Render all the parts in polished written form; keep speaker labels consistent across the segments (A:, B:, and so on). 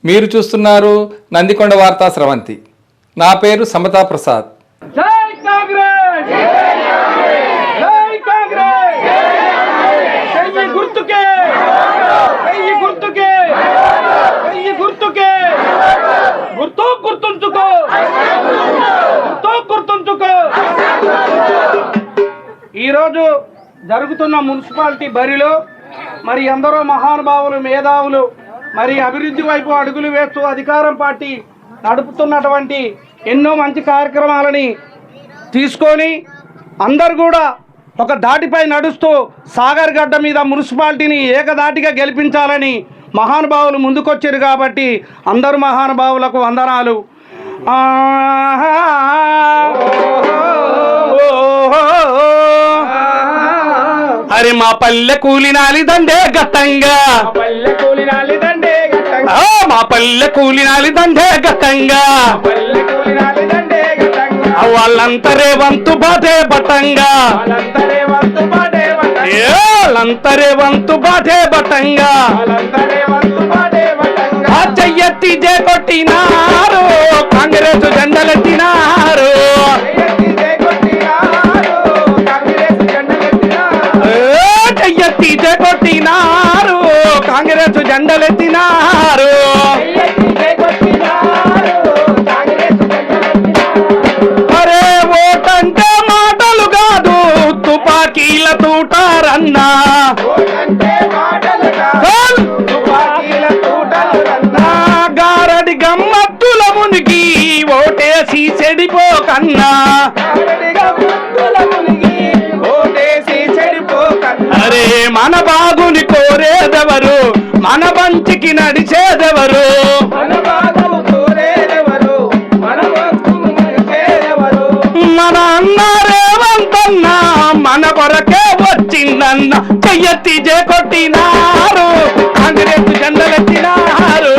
A: మీరు చూస్తున్నారు నందికొండ వార్తా స్రవంతి. నా పేరు సమతా ప్రసాద్.
B: జై కాంగ్రెస్, జై కాంగ్రెస్, చెయ్యి గుర్తుకే, చెయ్యి గుర్తుకే, చెయ్యి గుర్తుకే, గుర్తుంచుకో, గుర్తుంచుకో. ఈరోజు జరుగుతున్న మున్సిపాలిటీ బరిలో మరి ఎందరో మహానుభావులు, మేధావులు మరి అభివృద్ధి వైపు అడుగులు వేస్తూ అధికారం పార్టీ నడుపుతున్నటువంటి ఎన్నో మంచి కార్యక్రమాలని తీసుకొని అందరు కూడా ఒక దాటిపై నడుస్తూ సాగర్ గడ్డ మీద మున్సిపాలిటీని ఏకదాటిగా గెలిపించాలని మహానుభావులు ముందుకొచ్చారు. కాబట్టి అందరు మహానుభావులకు వందనాలు. అరే మా పల్లె కూలినాలి దండే గతంగా, మా పల్లె కూలినాలి దండే గతంగా, వాళ్ళంతరే వంతు బాధే బతంగా, వాళ్ళంతరే వంతు బాధే బతంగా, చెయ్యెత్తి జే కొట్టినారు, కాంగ్రెస్ జెండలెత్తినారు, చెయ్యెత్తి జే కొట్టినారు, కాంగ్రెస్ జెండలెత్తినారు. అరే ఓటంటే మాటలు కాదు, తుపాకీల తూటారన్నా, గారడి గమ్మత్తుల మునిగి ఓటేసి చెడిపోకన్నా, అరే మన బాగుని కోరేదెవరు, మన మంచికి నడిచేదెవరు, మన అన్నారేవంతన్నా మన కొరకే వచ్చిందన్న, చెయ్యెత్తి జే కొట్టినారు, కాంగ్రెస్ జెండలెత్తినారు,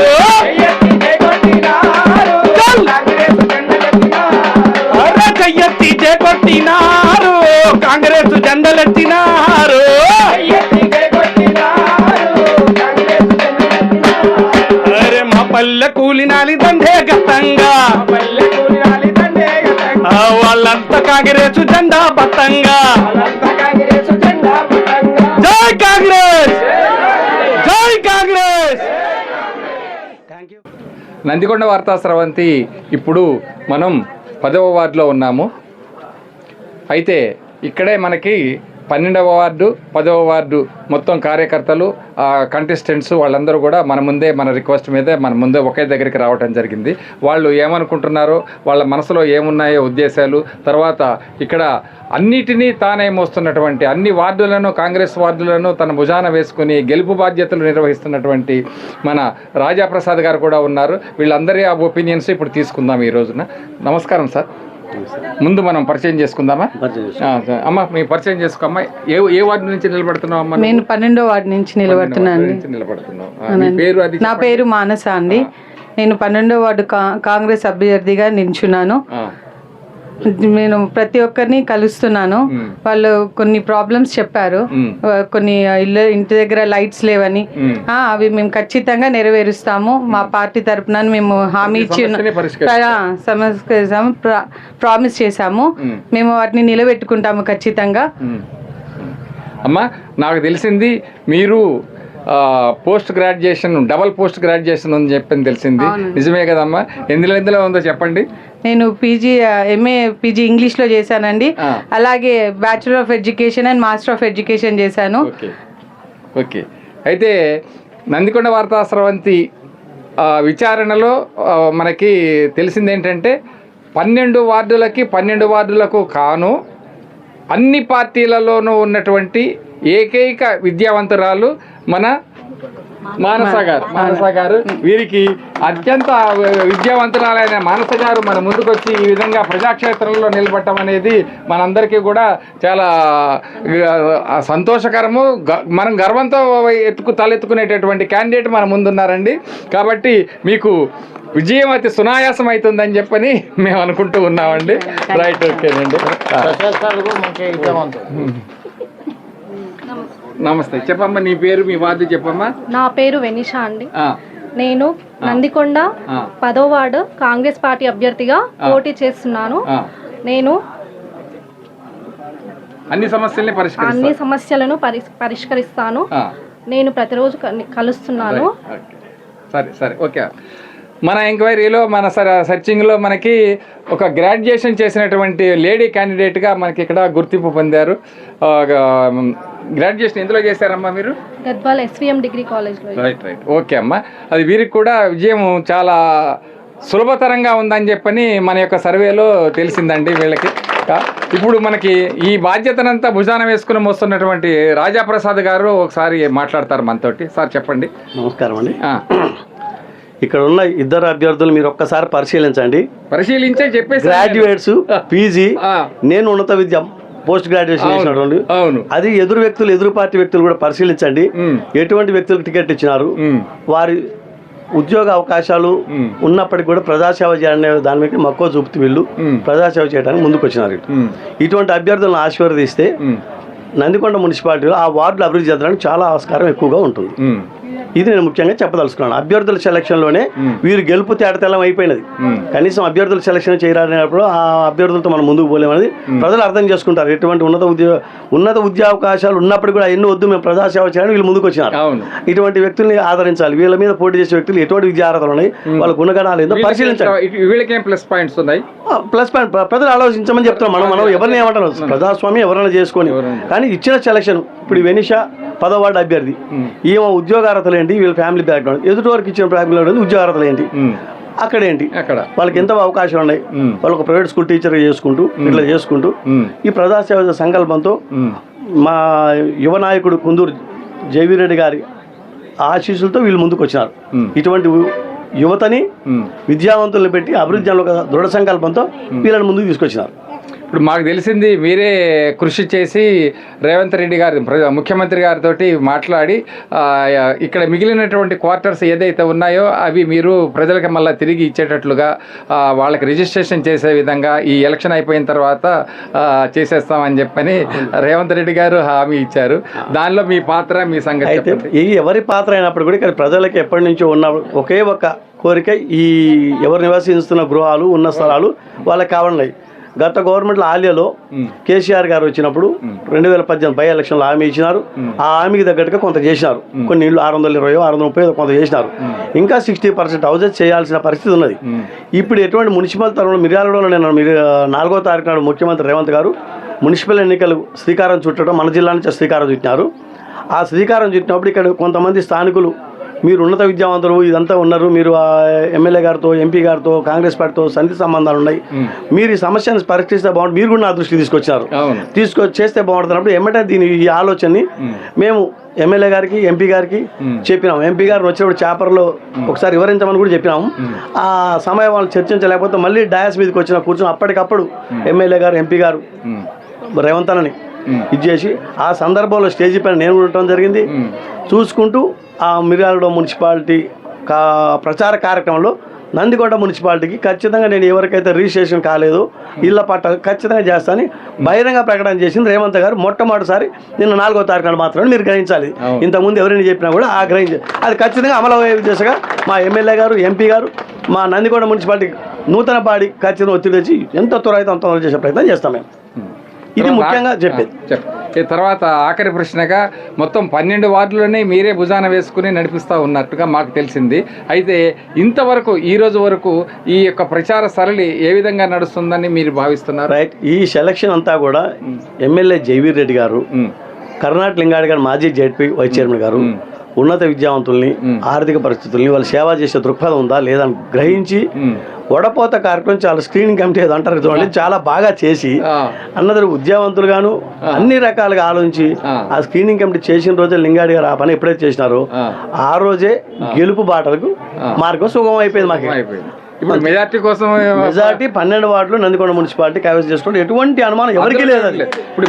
B: చెయ్యెత్తి జే కొట్టినారు, కాంగ్రెస్ జెండలెత్తినారు. అరే మా పల్లె కూలినాలి దండే గతంగా, వాళ్ళంతా కాంగ్రెస్ జెండా బతంగా. జై కాంగ్రెస్, జై కాంగ్రెస్.
A: నందికొండ వార్తా స్రవంతి ఇప్పుడు మనం 10వ వార్డులో ఉన్నాము. అయితే ఇక్కడే మనకి 12వ వార్డు, 10వ వార్డు మొత్తం కార్యకర్తలు, కంటెస్టెంట్స్ వాళ్ళందరూ కూడా మన ముందే, మన రిక్వెస్ట్ మీదే మన ముందే ఒకే దగ్గరికి రావడం జరిగింది. వాళ్ళు ఏమనుకుంటున్నారో, వాళ్ళ మనసులో ఏమున్నాయో ఉద్దేశాలు, తర్వాత ఇక్కడ అన్నిటినీ తానే మోస్తున్నటువంటి అన్ని వార్డులను, కాంగ్రెస్ వార్డులను తన భుజాన వేసుకుని గెలుపు బాధ్యతలు నిర్వహిస్తున్నటువంటి మన రాజాప్రసాద్ గారు కూడా ఉన్నారు. వీళ్ళందరి ఆ ఒపీనియన్స్ ఇప్పుడు తీసుకుందాం ఈ రోజున. నమస్కారం సార్. ముందు మనం పరిచయం చేసుకుందామా? అమ్మ మీ పరిచయం చేసుకోమ్మా. ఏ వార్డు నుంచి నిలబడుతున్నావు అమ్మా?
C: నేను 12వ వార్డు నుంచి నిలబడుతున్నాను. నా పేరు మానస అండి. నేను 12వ వార్డు కాంగ్రెస్ అభ్యర్థిగా నిల్చున్నాను. నేను ప్రతి ఒక్కరిని కలుస్తున్నాను. వాళ్ళు కొన్ని ప్రాబ్లమ్స్ చెప్పారు, కొన్ని ఇంటి దగ్గర లైట్స్ లేవని. అవి మేము ఖచ్చితంగా నెరవేరుస్తాము. మా పార్టీ తరఫున మేము హామీ ఇచ్చి ప్రామిస్ చేశాము. మేము వాటిని నిలబెట్టుకుంటాము ఖచ్చితంగా.
A: అమ్మా నాకు తెలిసింది మీరు post graduation, double post graduation అని చెప్పని తెలిసింది, నిజమే కదమ్మా? ఎందులో ఉందో చెప్పండి.
C: నేను ఎంఏ పీజీ ఇంగ్లీష్లో చేశానండి. అలాగే bachelor of education and master of education చేశాను.
A: ఓకే. అయితే నందికొండ వార్తా స్రవంతి విచారణలో మనకి తెలిసింది ఏంటంటే 12 వార్డులకి 12 వార్డులకు కాను అన్ని పార్టీలలోనూ ఉన్నటువంటి ఏకైక విద్యావంతురాలు మన మానస గారు. వీరికి అత్యంత విద్యావంతురాలైన మానస గారు మన ముందుకొచ్చి ఈ విధంగా ప్రజాక్షేత్రంలో నిలబడటం అనేది మనందరికీ కూడా చాలా సంతోషకరము. మనం గర్వంతో తలెత్తుకునేటటువంటి క్యాండిడేట్ మన ముందున్నారండి. కాబట్టి మీకు విజయం అయితే సునాయాసం అవుతుందని చెప్పని మేము అనుకుంటూ ఉన్నామండి. రైట్, ఓకేనండి. నమస్తే. చెప్పమ్మా నీ పేరు, మీ వార్డు చెప్పమ్మా.
D: నా పేరు వెనిషా అండి. నేను నందికొండ 10వ వార్డు కాంగ్రెస్ పార్టీ అభ్యర్థిగా పోటీ చేస్తున్నాను. నేను
A: అన్ని
D: సమస్యలను పరిష్కరిస్తాను. నేను ప్రతిరోజు కలుస్తున్నాను.
A: సరే ఓకే. మన ఎంక్వైరీలో మన సర్చింగ్లో మనకి ఒక గ్రాడ్యుయేషన్ చేసినటువంటి లేడీ క్యాండిడేట్గా మనకి ఇక్కడ గుర్తింపు పొందారు. గ్రాడ్యుయేషన్ ఎందులో చేశారమ్మా మీరు?
D: గద్వాల SVM డిగ్రీ కాలేజ్లో.
A: రైట్ ఓకే అమ్మా. అది వీరికి కూడా విజయం చాలా సులభతరంగా ఉందని చెప్పని మన యొక్క సర్వేలో తెలిసిందండి వీళ్ళకి. ఇప్పుడు మనకి ఈ బాధ్యతనంతా భుజాన వేసుకుని మోస్తున్నటువంటి రాజాప్రసాద్ గారు ఒకసారి మాట్లాడతారు మనతోటి. సార్ చెప్పండి.
E: నమస్కారం అండి. ఇక్కడ ఉన్న ఇద్దరు అభ్యర్థులు మీరు ఒక్కసారి పరిశీలించే చెప్పేసి గ్రాడ్యుయేట్స్ PG, నేను ఉన్నత విద్య పోస్ట్ గ్రాడ్యుయేషన్ చేసినటువంటి. అది ఎదురు పార్టీ వ్యక్తులు కూడా పరిశీలించండి. ఎటువంటి వ్యక్తులకు టికెట్ ఇచ్చినారు, వారి ఉద్యోగ అవకాశాలు ఉన్నప్పటికీ కూడా ప్రజాసేవ చేయాలనే దాని మీద మక్కువ చూపుతూ వీళ్ళు ప్రజాసేవ చేయడానికి ముందుకు వచ్చినారు. ఇటువంటి అభ్యర్థులను ఆశీర్వదిస్తే నందికొండ మున్సిపాలిటీలో ఆ వార్డులు అభివృద్ధి చెందడానికి చాలా ఆస్కారం ఎక్కువగా ఉంటుంది. ఇది నేను ముఖ్యంగా చెప్పదలుచుకున్నాను. అభ్యర్థుల సెలక్షన్లోనే వీరు గెలుపు తేటతెల్లం అయిపోయినది. కనీసం అభ్యర్థుల సెలక్షన్ చేయాలనేటప్పుడు ఆ అభ్యర్థులతో మనం ముందుకు పోలేమనేది ప్రజలు అర్థం చేసుకుంటారు. ఎటువంటి ఉన్నత ఉద్యోగావకాశాలు ఉన్నప్పుడు కూడా ఎన్నో వద్దు, మేము ప్రజాసేవ చేయాలని వీళ్ళు ముందుకు వచ్చినారు. ఇటువంటి వ్యక్తుల్ని ఆదరించాలి. వీళ్ళ మీద పోటీ చేసే వ్యక్తులు ఎటువంటి విద్యార్హతలు ఉన్నాయి, వాళ్ళ గుణగణాలు ఏందో పరిశీలించాలి.
A: ప్లస్ పాయింట్స్ ఉన్నాయి.
E: ప్లస్ పాయింట్ ప్రజలు ఆలోచించమని చెప్తున్నాం. మనం ఎవరిని ఏమంటారు, ప్రజాస్వామ్యం ఎవరైనా చేసుకొని. కానీ ఇచ్చిన సెలక్షన్ ఇప్పుడు వెనిషా 10వ వార్డు అభ్యర్థి, ఏమో ఉద్యోగార్హతలు ఏంటి, వీళ్ళ ఫ్యామిలీ బ్యాక్గ్రౌండ్, ఎదుటి వరకు ఇచ్చిన బ్యాక్గ్రౌండ్ ఉద్యోగార్హతలు ఏంటి, అక్కడేంటి, వాళ్ళకి ఎంత అవకాశాలు ఉన్నాయి, వాళ్ళకు ప్రైవేట్ స్కూల్ టీచర్ చేసుకుంటూ ఇట్లా చేసుకుంటూ ఈ ప్రజాసేవ సంకల్పంతో మా యువ నాయకుడు కుందూరు జయవీరెడ్డి గారి ఆశీస్సులతో వీళ్ళు ముందుకు వచ్చినారు. ఇటువంటి యువతని విద్యావంతులను పెట్టి అభివృద్ధిలో దృఢ సంకల్పంతో వీళ్ళని ముందుకు తీసుకొచ్చినారు.
A: ఇప్పుడు మాకు తెలిసింది మీరే కృషి చేసి రేవంత్ రెడ్డి గారి ముఖ్యమంత్రి గారితో మాట్లాడి ఇక్కడ మిగిలినటువంటి క్వార్టర్స్ ఏదైతే ఉన్నాయో అవి మీరు ప్రజలకు మళ్ళీ తిరిగి ఇచ్చేటట్లుగా వాళ్ళకి రిజిస్ట్రేషన్ చేసే విధంగా ఈ ఎలక్షన్ అయిపోయిన తర్వాత చేసేస్తామని చెప్పని రేవంత్ రెడ్డి గారు హామీ ఇచ్చారు. దానిలో మీ పాత్ర, మీ సంగతి
E: ఎవరి పాత్ర అయినప్పుడు కూడా ఇక్కడ ప్రజలకి ఎప్పటి నుంచో ఉన్న ఒకే ఒక కోరిక, ఈ ఎవరు నివసిస్తున్న గృహాలు ఉన్న స్థలాలు వాళ్ళకి కావాలి. గత గవర్నమెంట్లో ఆలియాలో కేసీఆర్ గారు వచ్చినప్పుడు 2018 బై ఎలక్షన్లో హామీ ఇచ్చినారు. ఆ హామీకి తగ్గట్టుగా కొంత చేసినారు. కొన్ని ఇళ్ళు 620, 630 కొంత చేసినారు. ఇంకా 60% హౌజెస్ చేయాల్సిన పరిస్థితి ఉన్నది. ఇప్పుడు ఎటువంటి మున్సిపల్ తరంలో మిర్యాలగూడలో నేను 4వ తారీఖు నాడు ముఖ్యమంత్రి రేవంత్ గారు మున్సిపల్ ఎన్నికలు శ్రీకారం చుట్టడం, మన జిల్లా నుంచి శ్రీకారం చుట్టినారు. ఆ శ్రీకారం చుట్టినప్పుడు ఇక్కడ కొంతమంది స్థానికులు మీరు ఉన్నత విద్యావంతులు ఇదంతా ఉన్నారు, మీరు ఎమ్మెల్యే గారితో MP గారితో కాంగ్రెస్ పార్టీతో సన్నిహిత సంబంధాలు ఉన్నాయి, మీరు ఈ సమస్యను పరిష్కరిస్తే బాగుంటుంది, మీరు కూడా నా దృష్టికి తీసుకొచ్చారు. చేస్తే బాగుంటున్నప్పుడు ఏమంటే ఈ ఆలోచనని మేము ఎమ్మెల్యే గారికి MP గారికి చెప్పినాము. MP గారు వచ్చినప్పుడు చేపర్లో ఒకసారి వివరించమని కూడా చెప్పినాము. ఆ సమయం వాళ్ళు చర్చించలేకపోతే మళ్ళీ డయాస్ మీదకి వచ్చిన కూర్చొని అప్పటికప్పుడు ఎమ్మెల్యే గారు MP గారు రేవంత్ అన్నని ఇది చేసి ఆ సందర్భంలో స్టేజీ పైన నేను ఉండటం జరిగింది. చూసుకుంటూ ఆ మిర్యాలగూడ మున్సిపాలిటీ ప్రచార కార్యక్రమంలో నందికొండ మున్సిపాలిటీకి ఖచ్చితంగా నేను ఎవరికైతే రిజిస్ట్రేషన్ కాలేదో ఇళ్ల పట్ట ఖచ్చితంగా చేస్తానని బహిరంగ ప్రకటన చేసింది రేవంత్ గారు. మొట్టమొదటిసారి నిన్న 4వ తారీఖు నాడు మాత్రమే మీరు గ్రహించాలి. ఇంతకుముందు ఎవరైనా చెప్పినా కూడా ఆ అది ఖచ్చితంగా అమలు అయ్యే దిశగా మా ఎమ్మెల్యే గారు MP గారు మా నందికొండ మున్సిపాలిటీ నూతన బాడీ ఖచ్చితంగా ఒత్తిడి తెచ్చి ఎంత త్వరగా అంత చేసే ప్రయత్నం చేస్తాం మేము. ఇది ముఖ్యంగా చెప్పేది.
A: తర్వాత ఆఖరి ప్రశ్నగా మొత్తం 12 వార్డులని మీరే భుజాన వేసుకుని నడిపిస్తూ ఉన్నట్టుగా మాకు తెలిసింది. అయితే ఇంతవరకు ఈ రోజు వరకు ఈ యొక్క ప్రచార సరళి ఏ విధంగా నడుస్తుందని మీరు భావిస్తున్నారు?
E: రైట్, ఈ సెలక్షన్ అంతా కూడా ఎమ్మెల్యే జయవీర్ రెడ్డి గారు, కర్ణాటక లింగాడి గారు మాజీ జెడ్పీ వైస్ చైర్మన్ గారు ఉన్నత విద్యావంతుల్ని, ఆర్థిక పరిస్థితుల్ని, వాళ్ళు సేవ చేసే దృక్పథం ఉందా లేదా అని గ్రహించి వడపోత కార్యక్రమం చాలా స్క్రీనింగ్ కమిటీ ఏదో అంటారు చూడండి, చాలా బాగా చేసి అన్నదరు ఉద్యోగవంతులుగాను అన్ని రకాలుగా ఆలోచించి ఆ స్క్రీనింగ్ కమిటీ చేసిన రోజే లింగాడి గారు ఆ పని ఎప్పుడైతే చేసినారో ఆ రోజే గెలుపు బాటలకు మార్గం సుగమం అయిపోయింది మాకు.
A: ఇప్పుడు మెజార్టీ కోసం
E: 12 వార్డులు నందికొండ మున్సిపాలిటీ కైవసం చేసుకోవడం ఎటువంటి అనుమానం ఎవరికి లేదు. ఇప్పుడు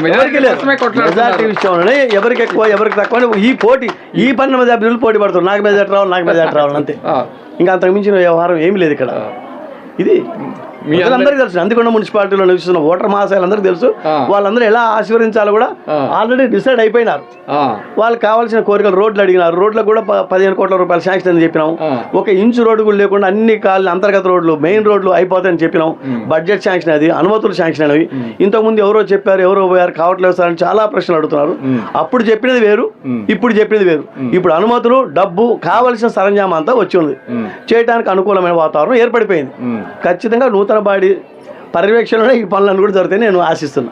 E: మెజార్టీ విషయంలోనే ఎవరికి ఎక్కువ ఎవరికి తక్కువ ఈ పోటీ, ఈ 12 మంది అభ్యర్థులు పోటీ పడుతున్నారు. నాకు మెజార్టీ రావాలి, నాకు మెజార్టీ రావాలి అంతే. ఇంకా అంతకు మించిన వ్యవహారం ఏమీ లేదు ఇక్కడ. ఇది అందరికీ తెలుసు, నందికొండ మున్సిపాలిటీలో నివసిస్తున్న ఓటర్ మహాశయులందరికీ తెలుసు. వాళ్ళందరూ ఎలా ఆశీర్వదించాలో కూడా ఆల్రెడీ డిసైడ్ అయిపోయినారు. వాళ్ళకి కావాల్సిన కోరికలు రోడ్లు అడిగినారు. రోడ్లకు కూడా 15 కోట్ల రూపాయలు శాంక్షన్ అని చెప్పినాం. 1 ఇంచు రోడ్డు కూడా లేకుండా అన్ని కాళ్ళు అంతర్గత రోడ్లు మెయిన్ రోడ్లు అయిపోతాయని చెప్పినాం. బడ్జెట్ శాంక్షన్ అది, అనుమతులు శాంక్షన్ అనేవి. ఇంతకుముందు ఎవరో చెప్పారు, ఎవరో పోయారు, కావట్లేదు సార్ అని చాలా ప్రశ్నలు అడుగుతున్నారు. అప్పుడు చెప్పినది వేరు, ఇప్పుడు చెప్పినది వేరు. ఇప్పుడు అనుమతులు, డబ్బు, కావలసిన సరంజామా అంతా వచ్చి ఉంది. చేయడానికి అనుకూలమైన వాతావరణం ఏర్పడిపోయింది. ఖచ్చితంగా నూతన బాడీ పర్యవేక్షణలో ఈ పనులను కూడా జరుగుతాయని నేను ఆశిస్తున్నా.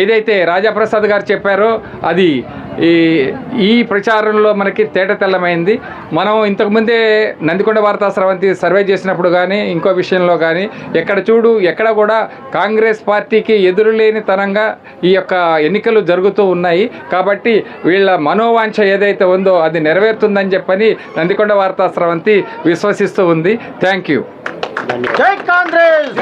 A: ఏదైతే రాజాప్రసాద్ గారు చెప్పారో అది ఈ ప్రచారంలో మనకి తేటతెల్లమైంది. మనం ఇంతకుముందే నందికొండ వార్తా స్రవంతి సర్వే చేసినప్పుడు కానీ ఇంకో విషయంలో కానీ ఎక్కడ కూడా కాంగ్రెస్ పార్టీకి ఎదురులేని తనంగా ఈ యొక్క ఎన్నికలు జరుగుతూ ఉన్నాయి. కాబట్టి వీళ్ళ మనోవాంఛ ఏదైతే ఉందో అది నెరవేరుతుందని చెప్పని నందికొండ వార్తా స్రవంతి విశ్వసిస్తూ ఉంది. Thank you.
E: జై కాంగ్రెస్.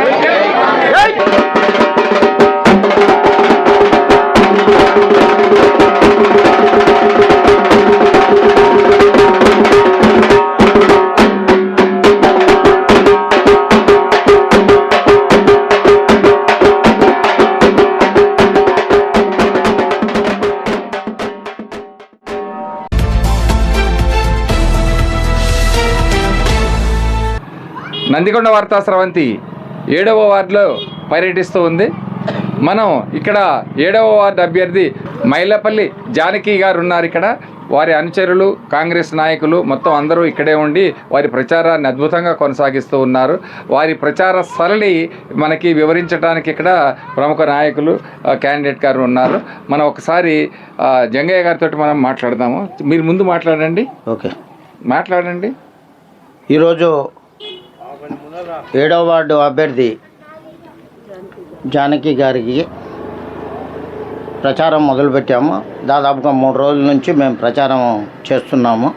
A: నందికొండ వార్తా స్రవంతి 7వ వార్డులో పర్యటిస్తూ ఉంది. మనం ఇక్కడ 7వ వార్డు అభ్యర్థి మైలపల్లి జానకి గారు ఉన్నారు. ఇక్కడ వారి అనుచరులు, కాంగ్రెస్ నాయకులు మొత్తం అందరూ ఇక్కడే ఉండి వారి ప్రచారాన్ని అద్భుతంగా కొనసాగిస్తూ ఉన్నారు. వారి ప్రచార సరళి మనకి వివరించడానికి ఇక్కడ ప్రముఖ నాయకులు, క్యాండిడేట్ గారు ఉన్నారు. మనం ఒకసారి జంగయ్య గారితో మనం మాట్లాడదాము. మీరు ముందు మాట్లాడండి.
F: ఓకే,
A: మాట్లాడండి.
F: ఈరోజు 7వ వార్డు అభ్యర్థి జానకి గారికి ప్రచారం మొదలుపెట్టాము. దాదాపుగా 3 రోజుల నుంచి మేము ప్రచారం చేస్తున్నాము.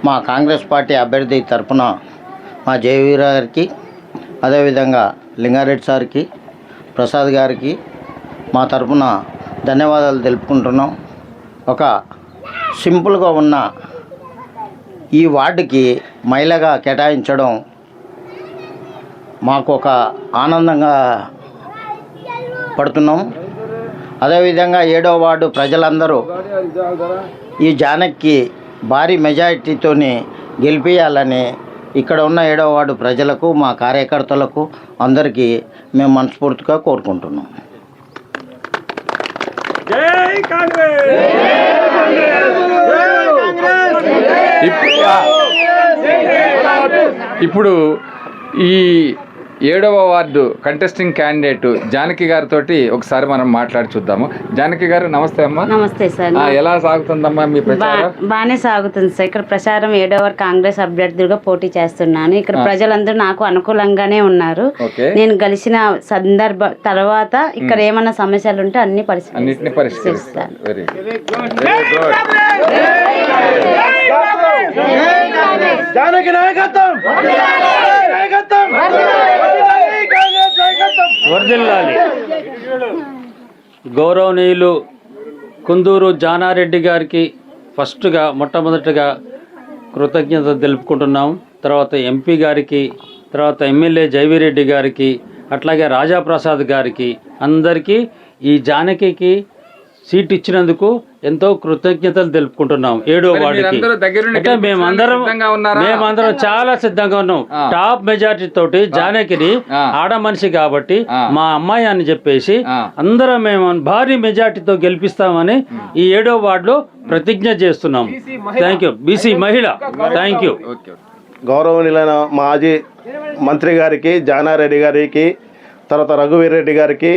F: మా కాంగ్రెస్ పార్టీ అభ్యర్థి తరఫున మా జయవీర గారికి, అదేవిధంగా లింగారెడ్డి సార్కి, ప్రసాద్ గారికి మా తరఫున ధన్యవాదాలు తెలుపుకుంటున్నాం. ఒక సింపుల్గా ఉన్న ఈ వార్డుకి మహిళగా కేటాయించడం మాకు ఒక ఆనందంగా పడుతున్నాం. అదేవిధంగా 7వ వార్డు ప్రజలందరూ ఈ జానకి భారీ మెజారిటీతోని గెలిపించాలని ఇక్కడ ఉన్న 7వ వార్డు ప్రజలకు, మా కార్యకర్తలకు అందరికీ మేము మనస్ఫూర్తిగా కోరుకుంటున్నాం.
A: ఇప్పుడు ఈ 7వ వార్డు కంటెస్టింగ్ క్యాండిడేట్ జానకి గారితో ఒకసారి మనం మాట్లాడి చూద్దాము. జానకి గారు నమస్తే అమ్మా.
G: నమస్తే సార్.
A: ఎలా సాగుతుందమ్మా మీ ప్రచారం?
G: బాగానే సాగుతుంది సార్. ఇక్కడ ప్రచారం 7వ వార్డు కాంగ్రెస్ అభ్యర్థిగా పోటీ చేస్తున్నాను. ఇక్కడ ప్రజలందరూ నాకు అనుకూలంగానే ఉన్నారు. నేను గెలిచిన తర్వాత ఇక్కడ ఏమన్నా సమస్యలు ఉంటే అన్ని పరిష్కరిస్తాను.
H: వర్ధిల్లాలి. గౌరవనీయులు కుందూరు జానారెడ్డి గారికి మొట్టమొదటిగా కృతజ్ఞత తెలుపుకుంటున్నాం. తర్వాత ఎంపీ గారికి, తర్వాత ఎమ్మెల్యే జైవిరెడ్డి గారికి, అట్లాగే రాజాప్రసాద్ గారికి, అందరికీ ఈ జానకి సీట్ ఇచ్చినందుకు ఎంతో కృతజ్ఞతలు తెలుపుకుంటున్నాం. 7వ వార్డుకి అంటే మేమందరం చాలా సిద్ధంగా ఉన్నాం. టాప్ మెజారిటీ తోటి జానకిని ఆడ మనిషి కాబట్టి మా అమ్మాయి అని చెప్పేసి అందరం మేము భారీ మెజారిటీతో గెలిపిస్తామని ఈ 7వ వార్డులో ప్రతిజ్ఞ చేస్తున్నాం. Thank you. బీసీ మహిళ. Thank you.
E: గౌరవనీయులైన మాజీ మంత్రి గారికి, జానారెడ్డి గారికి, తర్వాత రఘువీర్ రెడ్డి గారికి,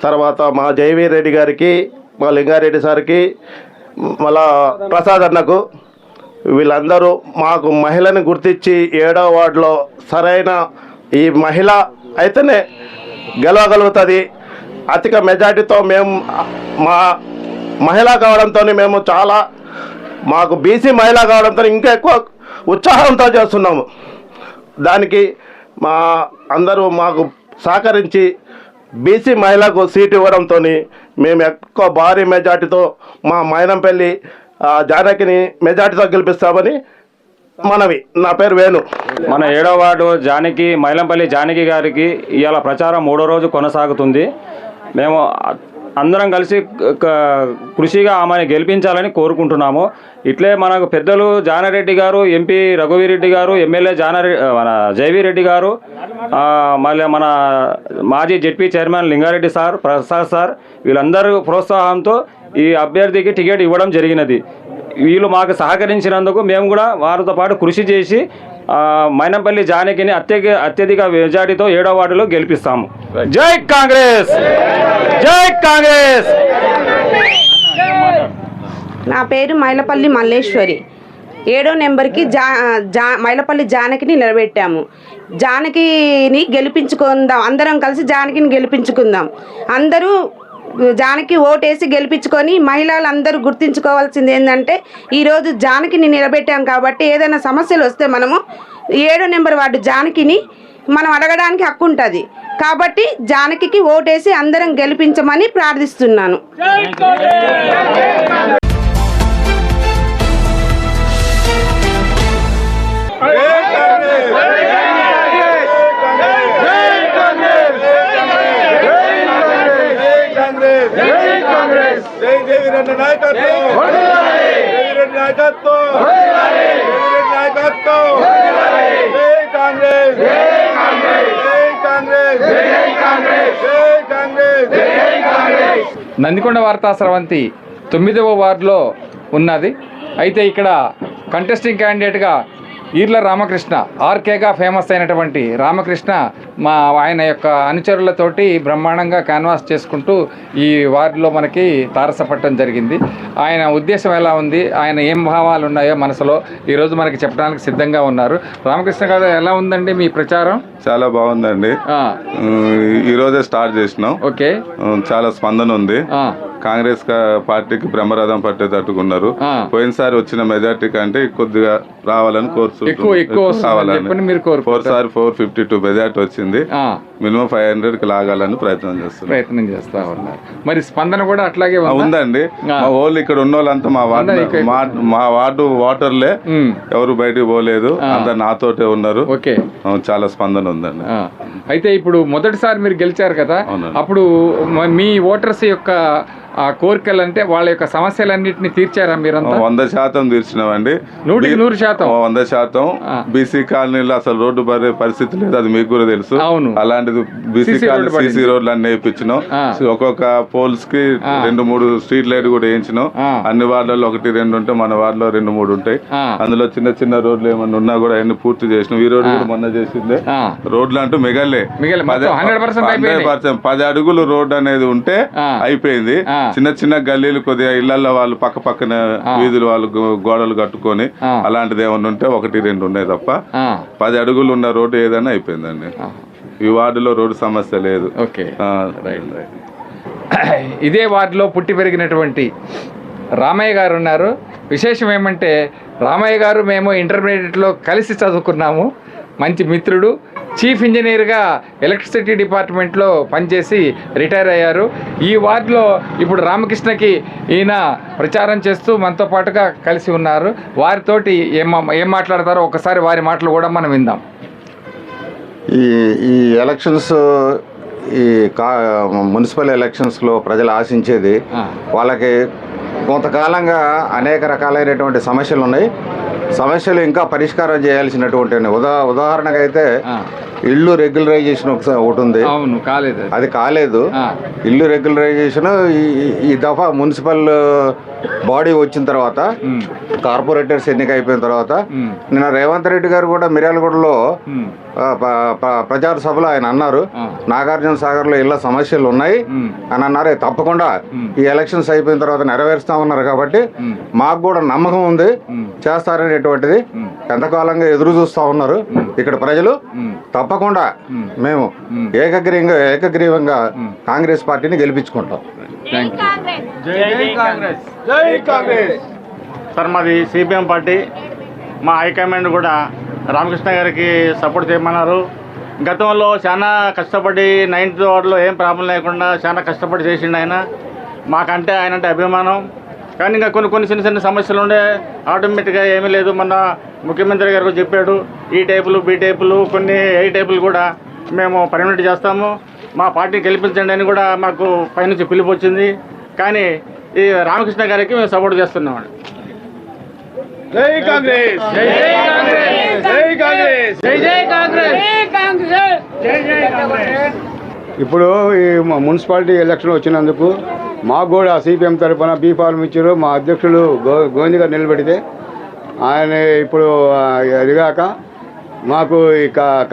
E: తర్వాత మా జయవీర్ రెడ్డి గారికి, మా లింగారెడ్డి సార్కి, మళ్ళా ప్రసాద్ అన్నకు, వీళ్ళందరూ మాకు మహిళని గుర్తించి 7వ వార్డులో సరైన ఈ మహిళ అయితేనే గెలవగలుగుతుంది. అధిక మెజార్టీతో మేము మా మహిళ కావడంతో మేము చాలా మాకు బీసీ మహిళ కావడంతో ఇంకా ఎక్కువ ఉత్సాహంతో చేస్తున్నాము. దానికి మా అందరూ మాకు సహకరించి బీసీ మహిళకు సీటు ఇవ్వడంతో మేము ఎక్కువ భారీ మెజార్టీతో మా మైనంపల్లి జానకిని మెజార్టీతో గెలిపిస్తామని మనవి. నా పేరు వేణు.
I: మన 7వ వార్డు జానకి మైలంపల్లి జానకి గారికి ఇవాళ ప్రచారం 3వ రోజు కొనసాగుతుంది. మేము అందరం కలిసి కృషిగా ఆమెను గెలిపించాలని కోరుకుంటున్నాము. ఇట్లే మనకు పెద్దలు జానారెడ్డి గారు, ఎంపీ రఘువీరెడ్డి గారు, ఎమ్మెల్యే మన జైవీరెడ్డి గారు, మళ్ళీ మన మాజీ ZP chairman Lingareddy sir, Prasad sir, వీళ్ళందరూ ప్రోత్సాహంతో ఈ అభ్యర్థికి టికెట్ ఇవ్వడం జరిగినది. వీళ్ళు మాకు సహకరించినందుకు మేము కూడా వారితో పాటు కృషి చేసి మైనంపల్లి జానకిని అత్యధిక మెజార్టీతో 7వ వార్డులో గెలిపిస్తాము. జై కాంగ్రెస్, జై కాంగ్రెస్.
J: నా పేరు మైలపల్లి మల్లేశ్వరి. 7వ నెంబర్కి మైలపల్లి జానకిని నిలబెట్టాము. జానకిని గెలిపించుకుందాం, అందరం కలిసి జానకిని గెలిపించుకుందాం. అందరూ జానకి ఓటేసి గెలిపించుకొని మహిళలందరూ గుర్తించుకోవాల్సింది ఏంటంటే ఈరోజు జానకిని నిలబెట్టాం కాబట్టి ఏదైనా సమస్యలు వస్తే మనము 7వ నెంబర్ వార్డు జానకిని మనం అడగడానికి హక్కు ఉంటుంది. కాబట్టి జానకికి ఓటేసి అందరం గెలిపించమని ప్రార్థిస్తున్నాను.
A: నందికొండ వార్తా స్రవంతి 9వ వార్డులో ఉన్నది. అయితే ఇక్కడ కంటెస్టింగ్ క్యాండిడేట్గా ఈర్ల రామకృష్ణ, ఆర్కేగా ఫేమస్ అయినటువంటి రామకృష్ణ ఆయన యొక్క అనుచరులతోటి బ్రహ్మాండంగా క్యాన్వాస్ చేసుకుంటూ ఈ వార్డులో మనకి తారసపట్టడం జరిగింది. ఆయన ఉద్దేశం ఎలా ఉంది, ఆయన ఏం భావాలు ఉన్నాయో మనసులో ఈరోజు మనకి చెప్పడానికి సిద్ధంగా ఉన్నారు. రామకృష్ణ గారు, ఎలా ఉందండి మీ ప్రచారం?
K: చాలా బాగుందండి. ఈరోజే స్టార్ట్ చేసినాం.
A: ఓకే,
K: చాలా స్పందన ఉంది. కాంగ్రెస్ పార్టీకి బ్రహ్మరథం పట్టేటట్టుకున్నారు. పోయినసారి వచ్చిన మెజార్టీ కంటే కొద్దిగా రావాలని కోరుతున్నాం. 452 మెజార్టీ వచ్చింది. మినిమం 500కి లాగాలని ప్రయత్నం చేస్తా
A: ఉన్నారు. మరి స్పందన కూడా అట్లాగే
K: ఉందండి. మా వాళ్ళు ఇక్కడ ఉన్న వాళ్ళంతా మా వార్డు వాటర్లే, ఎవరు బయటకు పోలేదు, అంతా నాతోటే ఉన్నారు.
A: ఓకే,
K: చాలా స్పందన ఉందండి.
A: అయితే ఇప్పుడు మొదటిసారి మీరు గెలిచారు కదా, అప్పుడు మీ ఓటర్స్ యొక్క కోరికలు అంటే వాళ్ళ యొక్క సమస్యలన్నింటినీ తీర్చారా మీరంతా?
K: 100% తీర్చినామండి.
A: 100%.
K: 100%. బీసీ కాలనీలో అసలు రోడ్డు పడే పరిస్థితి లేదు, అది మీకు కూడా తెలుసు. అలాంటిది బీసీ కాలనీ సీసీ రోడ్లు అన్ని వేయించినాం. ఒక్కొక్క పోల్స్ కి 2-3 స్ట్రీట్ లైట్ కూడా వేయించినాం. అన్ని వార్డులలో 1-2 ఉంటాయి, మన వార్డులో 2-3 ఉంటాయి. అందులో చిన్న చిన్న రోడ్లు ఏమన్నా ఉన్నా కూడా అన్ని పూర్తి చేసినాం. ఈ రోడ్డు కూడా మొన్న చేసిందే. రోడ్లు అంటూ మిగలే 100%. 10 అడుగులు రోడ్డు అనేది ఉంటే అయిపోయింది. చిన్న చిన్న గల్లీలు కొద్దిగా ఇళ్లలో వాళ్ళు పక్కన వీధులు వాళ్ళు గోడలు కట్టుకొని అలాంటిది ఏమన్నా ఉంటే 1-2 ఉన్నాయి తప్ప 10 అడుగులు ఉన్న రోడ్డు ఏదైనా అయిపోయిందండి. ఈ వార్డులో రోడ్డు సమస్య లేదు.
A: ఇదే వార్డులో పుట్టి పెరిగినటువంటి రామయ్య గారు ఉన్నారు. విశేషం ఏమంటే రామయ్య గారు మేము ఇంటర్మీడియట్లో కలిసి చదువుకున్నాము. మంచి మిత్రుడు. చీఫ్ ఇంజనీర్గా ఎలక్ట్రిసిటీ డిపార్ట్మెంట్లో పనిచేసి రిటైర్ అయ్యారు. ఈ వార్డులో ఇప్పుడు రామకృష్ణకి ఈయన ప్రచారం చేస్తూ మనతో పాటుగా కలిసి ఉన్నారు. వారితోటి ఏం మాట్లాడతారో ఒకసారి వారి మాటలు కూడా మనం విందాం.
L: ఈ ఎలక్షన్స్, ఈ మున్సిపల్ ఎలక్షన్స్లో ప్రజలు ఆశించేది వాళ్ళకి కొంతకాలంగా అనేక రకాలైనటువంటి సమస్యలు ఉన్నాయి. సమస్యలు ఇంకా పరిష్కారం చేయాల్సినటువంటి ఉదాహరణగా అయితే ఇల్లు రెగ్యులరైజేషన్ ఒకటి ఉంది, అది కాలేదు. ఇల్లు రెగ్యులరైజేషన్ ఈ దఫా మున్సిపల్ బాడీ వచ్చిన తర్వాత, కార్పొరేటర్స్ ఎన్నిక అయిపోయిన తర్వాత నిన్న రేవంత్ రెడ్డి గారు కూడా మిర్యాలగూడలో ప్రచార సభలో ఆయన అన్నారు, నాగార్జున సాగర్ లో ఇళ్ల సమస్యలు ఉన్నాయి అని అన్నారు. తప్పకుండా ఈ ఎలక్షన్స్ అయిపోయిన తర్వాత నెరవేరుస్తామన్నారు. కాబట్టి మాకు కూడా నమ్మకం ఉంది చేస్తారనేటువంటిది. ఎంతకాలంగా ఎదురు చూస్తా ఉన్నారు ఇక్కడ ప్రజలు. తప్పకుండా మేము ఏకగ్రీవంగా కాంగ్రెస్ పార్టీని గెలిపించుకుంటాం.
E: సార్, మాది సిపిఎం పార్టీ. మా హైకమాండ్ కూడా రామకృష్ణ గారికి సపోర్ట్ చేయమన్నారు. గతంలో చాలా కష్టపడి 9th వార్డులో ఏం ప్రాబ్లం లేకుండా చాలా కష్టపడి చేసిండు ఆయన. మాకంటే ఆయన అంటే అభిమానం. కానీ ఇంకా కొన్ని చిన్న చిన్న సమస్యలు ఉండే, ఆటోమేటిక్గా ఏమీ లేదు. మొన్న
M: ముఖ్యమంత్రి గారు చెప్పాడు ఈ టైపులు బి టైపులు కొన్ని ఏ టైపులు కూడా మేము పర్మనెంట్ చేస్తాము, మా పార్టీ గెలిపించండి అని కూడా మాకు పైనుంచి పిలుపు వచ్చింది. కానీ ఈ రామకృష్ణ గారికి మేము సపోర్ట్ చేస్తున్నామండి. జై కాంగ్రెస్, జై కాంగ్రెస్, జై కాంగ్రెస్, జై జై కాంగ్రెస్, జై కాంగ్రెస్, జై జై కాంగ్రెస్.
N: ఇప్పుడు ఈ మున్సిపాలిటీ ఎలక్షన్ వచ్చినందుకు మాకు కూడా సిపిఎం తరఫున బీ ఫార్మ్ ఇచ్చారు. మా అధ్యక్షులు గోవింద్ గారు నిలబెడితే ఆయన ఇప్పుడు అదిగాక మాకు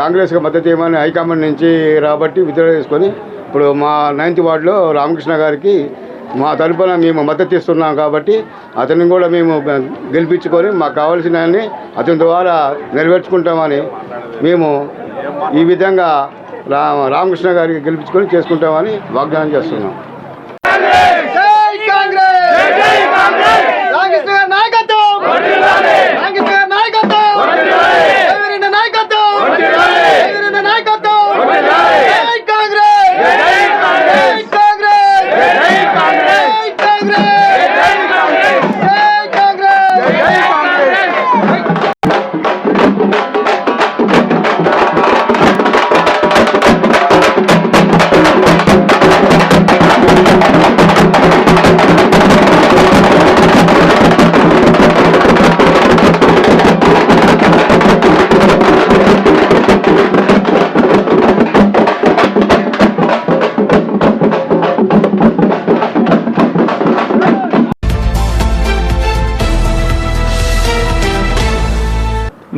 N: కాంగ్రెస్కి మద్దతు ఇవ్వమని హైకమాండ్ నుంచి రాబట్టి విత్డ్రా చేసుకొని ఇప్పుడు మా 9th వార్డులో రామకృష్ణ గారికి మా తరఫున మేము మద్దతు ఇస్తున్నాం. కాబట్టి అతన్ని కూడా మేము గెలిపించుకొని మాకు కావాల్సిన అతని ద్వారా నెరవేర్చుకుంటామని మేము ఈ విధంగా రామకృష్ణ గారికి గెలిపించుకొని చేసుకుంటామని వాగ్దానం చేస్తున్నాం.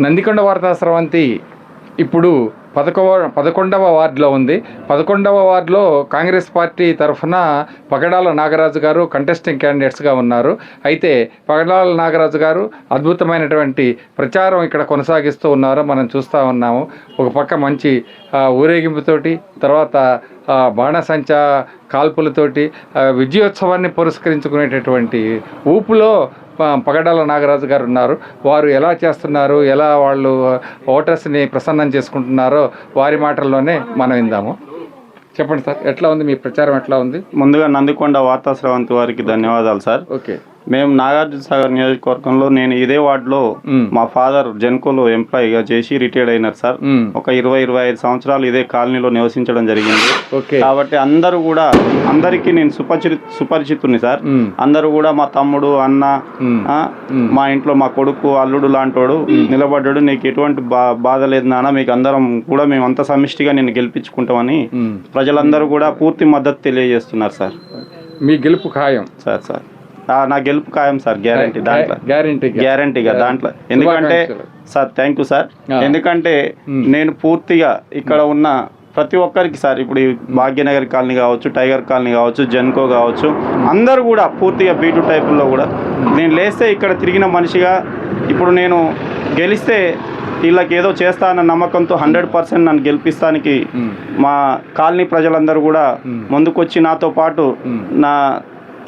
A: నందికొండ వార్తా స్రవంతి ఇప్పుడు 11వ వార్డులో ఉంది. 11వ వార్డులో కాంగ్రెస్ పార్టీ తరఫున పగడాల నాగరాజు గారు కంటెస్టింగ్ క్యాండిడేట్స్గా ఉన్నారు. అయితే పగడాల నాగరాజు గారు అద్భుతమైనటువంటి ప్రచారం ఇక్కడ కొనసాగిస్తూ ఉన్నారు, మనం చూస్తూ ఉన్నాము. ఒక పక్క మంచి ఊరేగింపుతోటి, తర్వాత బాణసంచా కాల్పులతోటి విజయోత్సవాన్ని పురస్కరించుకునేటటువంటి ఊపులో పగడాల నాగరాజు గారు ఉన్నారు. వారు ఎలా చేస్తున్నారు, ఎలా వాళ్ళు ఓటర్స్ని ప్రసన్నం చేసుకుంటున్నారో వారి మాటల్లోనే మనం విందాము. చెప్పండి సార్, ఎట్లా ఉంది మీ ప్రచారం, ఎట్లా ఉంది?
M: ముందుగా నందికొండ వార్తా స్రవంతి వారికి ధన్యవాదాలు సార్.
A: ఓకే,
M: మేము నాగార్జున సాగర్ నియోజకవర్గంలో నేను ఇదే వార్డులో మా ఫాదర్ జెన్కోలో ఎంప్లాయీగా చేసి రిటైర్డ్ అయినారు సార్. ఒక 20-25 సంవత్సరాలు ఇదే కాలనీలో నివసించడం జరిగింది. కాబట్టి అందరూ కూడా అందరికీ నేను సుపరిచితుని సార్. అందరూ కూడా మా తమ్ముడు, అన్న, మా ఇంట్లో మా కొడుకు, అల్లుడు లాంటోడు నిలబడ్డాడు. నీకు ఎటువంటి బాధ లేదు నాన్న, మీకు అందరం కూడా మేము అంత సమిష్టిగా నేను గెలిపించుకుంటామని ప్రజలందరూ కూడా పూర్తి మద్దతు తెలియజేస్తున్నారు సార్.
A: మీ గెలుపు ఖాయం
M: సార్. నా గెలుపు ఖాయం సార్, గ్యారంటీ. దాంట్లో గ్యారంటీగా దాంట్లో. ఎందుకంటే సార్, థ్యాంక్ యూ సార్. ఎందుకంటే నేను పూర్తిగా ఇక్కడ ఉన్న ప్రతి ఒక్కరికి సార్, ఇప్పుడు భాగ్యనగర్ కాలనీ కావచ్చు, టైగర్ కాలనీ కావచ్చు, జెన్కో కావచ్చు, అందరూ కూడా పూర్తిగా బీటు టైపుల్లో కూడా నేను లేస్తే ఇక్కడ తిరిగిన మనిషిగా ఇప్పుడు నేను గెలిస్తే వీళ్ళకి ఏదో చేస్తానన్న నమ్మకంతో 100% నన్ను గెలిపిస్తానికి మా కాలనీ ప్రజలందరూ కూడా ముందుకొచ్చి నాతో పాటు నా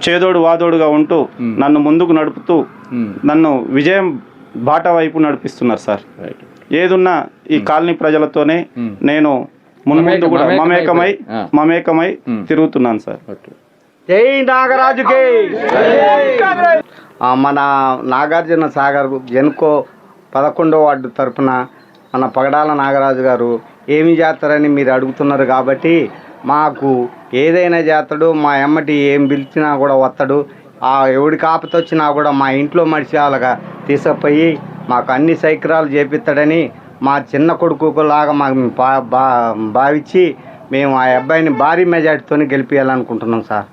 M: చేదోడు వాదోడుగా ఉంటూ నన్ను ముందుకు నడుపుతూ నన్ను విజయం బాట వైపు నడిపిస్తున్నారు సార్. ఏదున్నా ఈ కాలనీ ప్రజలతోనే నేను ముందు కూడా మమేకమై తిరుగుతున్నాను సార్.
E: జై నాగరాజుకి. మన నాగార్జున సాగర్ జెన్కో 11వ వార్డు తరఫున మన పగడాల నాగరాజు గారు ఏమి చేస్తారని మీరు అడుగుతున్నారు. కాబట్టి మాకు ఏదైనా చేస్తాడు, మా ఎమ్మటి ఏం పిలిచినా కూడా వస్తాడు. ఎవడికి ఆపత వచ్చినా కూడా మా ఇంట్లో మనిషి అలాగా తీసుకుపోయి మాకు అన్ని సౌకర్యాలు చేపిస్తాడని మా చిన్న కొడుకులాగా మాకు భావించి మేము ఆ అబ్బాయిని భారీ మెజార్టీతో గెలిపించాలనుకుంటున్నాం సార్.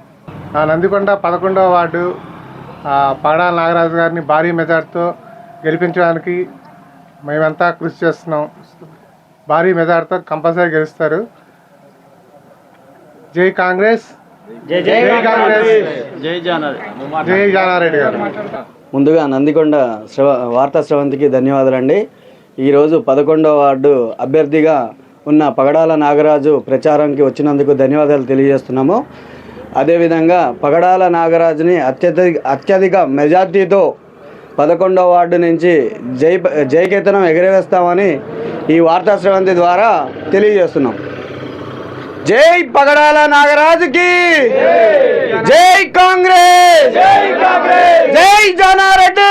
N: నందికొండ 11వ వార్డు పగడాల నాగరాజు గారిని భారీ మెజార్టీతో గెలిపించడానికి మేమంతా కృషి చేస్తున్నాం. భారీ మెజార్టీతో కంపల్సరీ గెలుస్తారు. జై కాంగ్రెస్, జై కాంగ్రెస్, జై జానారెడ్డి గారు.
E: ముందుగా నందికొండ వార్తా స్రవంతికి ధన్యవాదాలండి. ఈరోజు 11వ వార్డు అభ్యర్థిగా ఉన్న పగడాల నాగరాజు ప్రచారానికి వచ్చినందుకు ధన్యవాదాలు తెలియజేస్తున్నాము. అదేవిధంగా పగడాల నాగరాజుని అత్యధిక మెజార్టీతో 11వ వార్డు నుంచి జయకేతనం ఎగరవేస్తామని ఈ వార్తా స్రవంతి ద్వారా తెలియజేస్తున్నాం. జై పగడాల నాగరాజుకి, జై కాంగ్రెస్, జై జానారెడ్డి,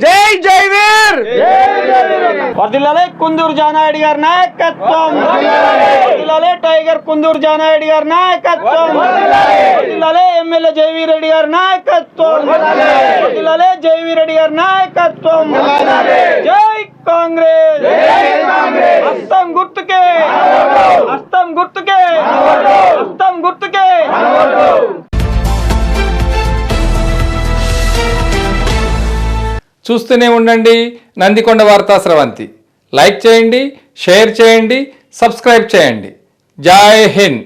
E: జై జై
B: వర్ధిల్లాలే కుందూరు జానారెడ్డి గారి నాయకత్వం, వర్ధిల్లాలే టైగర్ కుందూరు జానారెడ్డి గారి నాయకత్వం, వర్ధిల్లాలే ఎమ్మెల్యే జైవీ రెడ్డి గారి నాయకత్వం, వర్ధిల్లాలే జైవీ రెడ్డి గారి నాయకత్వం. జై కాంగ్రెస్, హస్తం గుర్తుకే, హస్తం గుర్తుకే, హస్తం గుర్తుకే.
A: చూస్తూనే ఉండండి నందికొండ వార్తా స్రవంతి. లైక్ చేయండి, షేర్ చేయండి, సబ్స్క్రైబ్ చేయండి. జై హింద్.